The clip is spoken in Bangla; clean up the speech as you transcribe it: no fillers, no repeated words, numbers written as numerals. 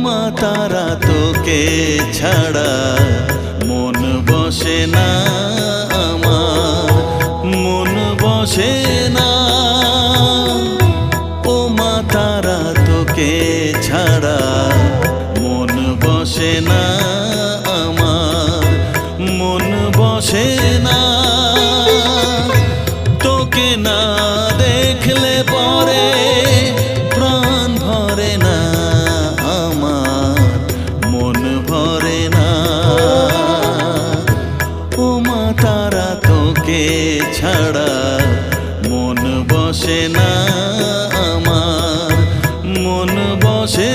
মা তারা তোকে ছাড়া মন বসে না আমার, মন বসে না। ও মা তারা তোকে ছাড়া মন বসে না আমার, মন বসে না। তোকে না দেখলে পরে প্রাণ ভরে না আমার, মন ভরে না। ও মা তারা তোকে ছাড়া মন বসে না আমার, মন বসে